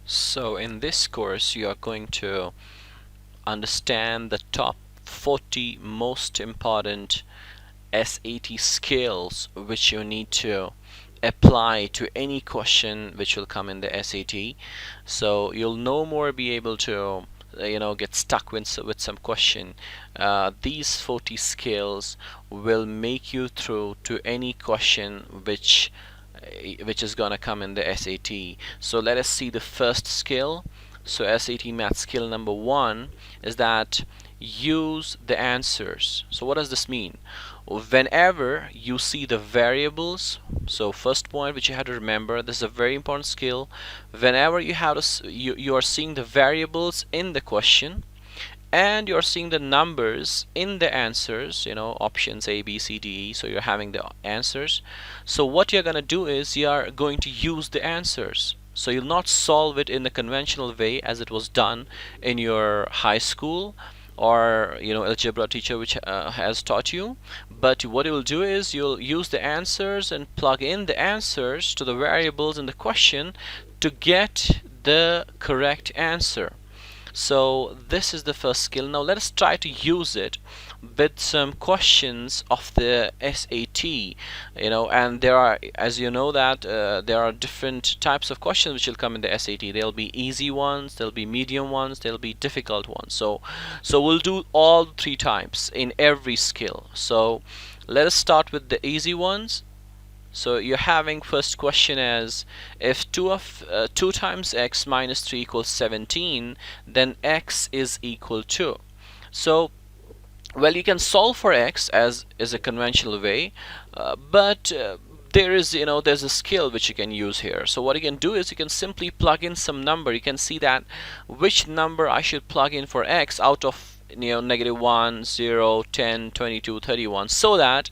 So in this course you are going to understand the top 40 most important SAT skills which you need to apply to any question which will come in the SAT. So you'll no more be able to get stuck with some question. These 40 skills will make you through to any question which is gonna come in the SAT. So let us see the first skill. So SAT math skill number 1 is that use the answers. So what does this mean? Whenever you see the variables, so first point which you have to remember, this is a very important skill. Whenever you have to you are seeing the variables in the question and you're seeing the numbers in the answers, options A, B, C, D, E, so you're having the answers. So what you're going to do is you are going to use the answers. So you'll not solve it in the conventional way as it was done in your high school or algebra teacher which has taught you, but what you will do is you'll use the answers and plug in the answers to the variables in the question to get the correct answer. So this is the first skill. Now let us try to use it with some questions of the SAT. And there are, as you know, that there are different types of questions which will come in the SAT. There'll be easy ones, there'll be medium ones, there'll be difficult ones. So we'll do all three types in every skill. So let us start with the easy ones. So you're having first question as, if 2 times x minus 3 equals 17, then x is equal to. So well, you can solve for x as is a conventional way, but there's a skill which you can use here. So what you can do is you can simply plug in some number. You can see that which number I should plug in for x out of -1, 0, 10, 22, 31, so that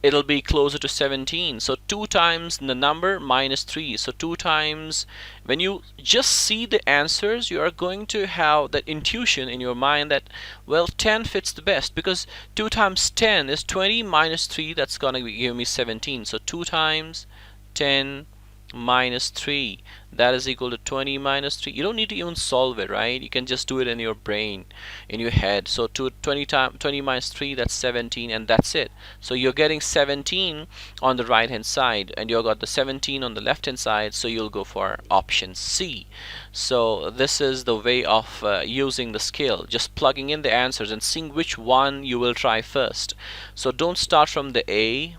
it'll be closer to 17. So 2 times the number minus 3. So 2 times, when you just see the answers, you are going to have that intuition in your mind that, well, 10 fits the best, because 2 times 10 is 20 minus 3, that's going to give me 17. So 2 times 10 minus 3, that is equal to 20 minus 3. You don't need to even solve it, right? You can just do it in your brain, in your head. So 20 minus 3, that's 17, and that's it. So you're getting 17 on the right hand side and you've got the 17 on the left hand side, so you'll go for option C. So this is the way of using the skill, just plugging in the answers and seeing which one you will try first. So don't start from the A,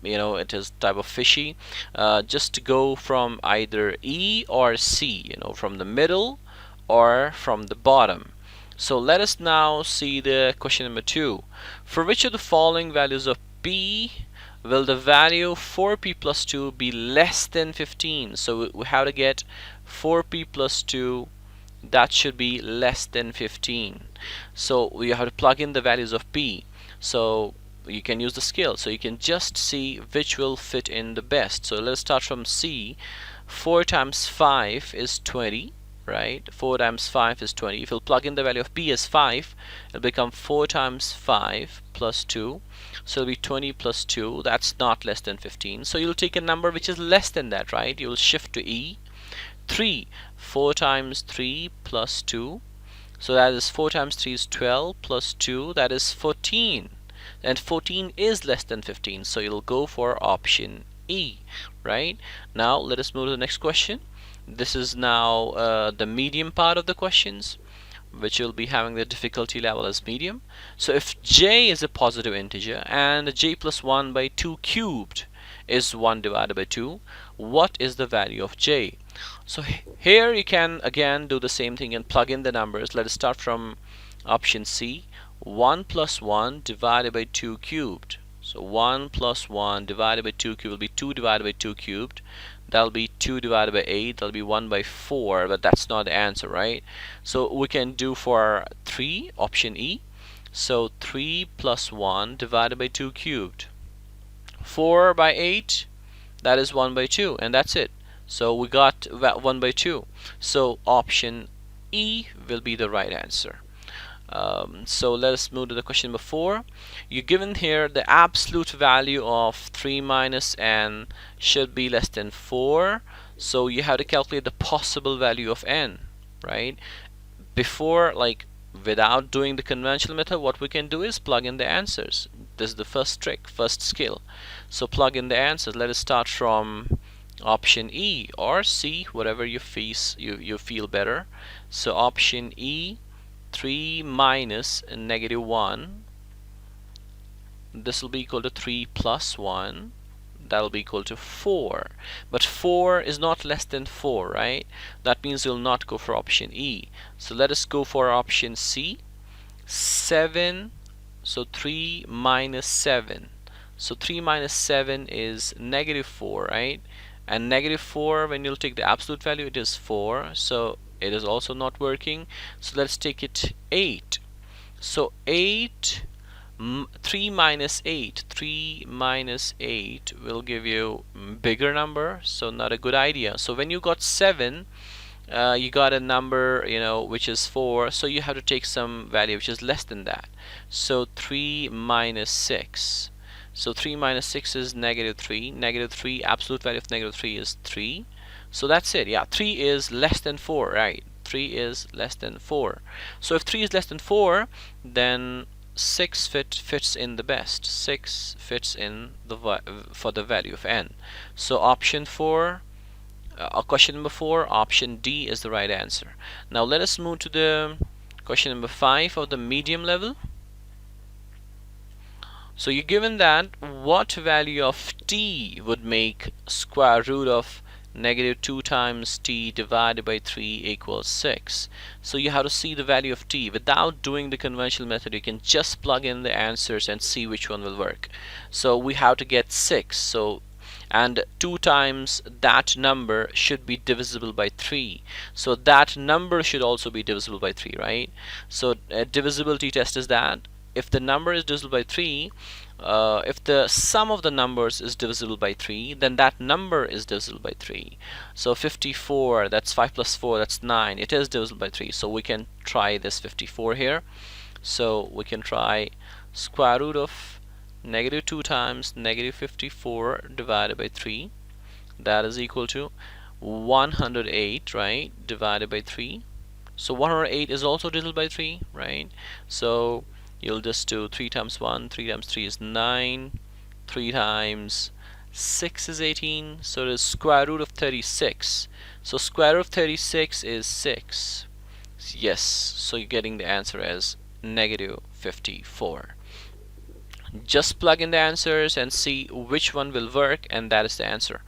it is type of fishy. Just go from either E or C, from the middle or from the bottom. So let us now see the question number 2. For which of the following values of P will the value 4P plus 2 be less than 15? So we have to get 4P plus 2, that should be less than 15. So we have to plug in the values of P. So you can use the skill, so you can just see which will fit in the best. So let's start from C. 4 times 5 is 20, right? 4 times 5 is 20. If you'll plug in the value of P as 5, it'll become 4 times 5 plus 2, so it'll be 20 plus 2, that's not less than 15. So you'll take a number which is less than that, right? You'll shift to E. 3, 4 times 3 plus 2, so that is 4 times 3 is 12 plus 2, that is 14, and 14 is less than 15, so you'll go for option E. Right, now let us move to the next question. This is now the medium part of the questions, which will be having the difficulty level as medium. So if j is a positive integer and j plus 1 by 2 cubed is 1 divided by 2, what is the value of j? So here you can again do the same thing and plug in the numbers. Let us start from option C. 1 plus 1 divided by 2 cubed. So 1 plus 1 divided by 2 cubed will be 2 divided by 2 cubed. That'll be 2 divided by 8. That'll be 1 by 4, but that's not the answer, right? So we can do for 3, option E. So 3 plus 1 divided by 2 cubed. 4 by 8, that is 1 by 2, and that's it. So we got 1 by 2. So option E will be the right answer. So let us move to the question number 4. You're given here the absolute value of 3 minus n should be less than 4. So you have to calculate the possible value of n, right? Before, like, without doing the conventional method, what we can do is plug in the answers. This is the first trick, first skill. So plug in the answers. Let us start from option E or C, whatever you feel better. So option E, 3 minus -1, this will be equal to 3 plus 1, that will be equal to 4. But 4 is not less than 4, right? That means we'll not go for option E. So let us go for option C, 7. So 3 minus 7. So 3 minus 7 is -4, right? And -4, when you'll take the absolute value, it is 4. So it is also not working. So let's take it 8. So 3 minus 8 will give you bigger number, so not a good idea. So when you got 7, you got a number, which is 4, so you have to take some value which is less than that. So 3 minus 6. So 3 minus 6 is -3. -3, absolute value of -3 is 3. So that's it. Yeah, 3 is less than 4, right? 3 is less than 4. So if 3 is less than 4, then 6 fits in the best. 6 fits in for the value of n. So option 4, question number 4, option D is the right answer. Now let us move to the question number 5 of the medium level. So you're given that what value of t would make square root of -2 times t divided by 3 equals 6. So you have to see the value of t. Without doing the conventional method, you can just plug in the answers and see which one will work. So we have to get 6. So, and 2 times that number should be divisible by 3. So that number should also be divisible by 3, right? So a divisibility test is that if the number is divisible by 3, if the sum of the numbers is divisible by 3, then that number is divisible by 3. So 54, that's 5 plus 4, that's 9. It is divisible by 3. So we can try this 54 here. So we can try square root of -2 times -54 divided by 3. That is equal to 108, right? Divided by 3. So 108 is also divisible by 3, right? So you'll just do 3 times 1, 3 times 3 is 9, 3 times 6 is 18, so it is square root of 36. So square root of 36 is 6. Yes, so you're getting the answer as -54. Just plug in the answers and see which one will work, and that is the answer.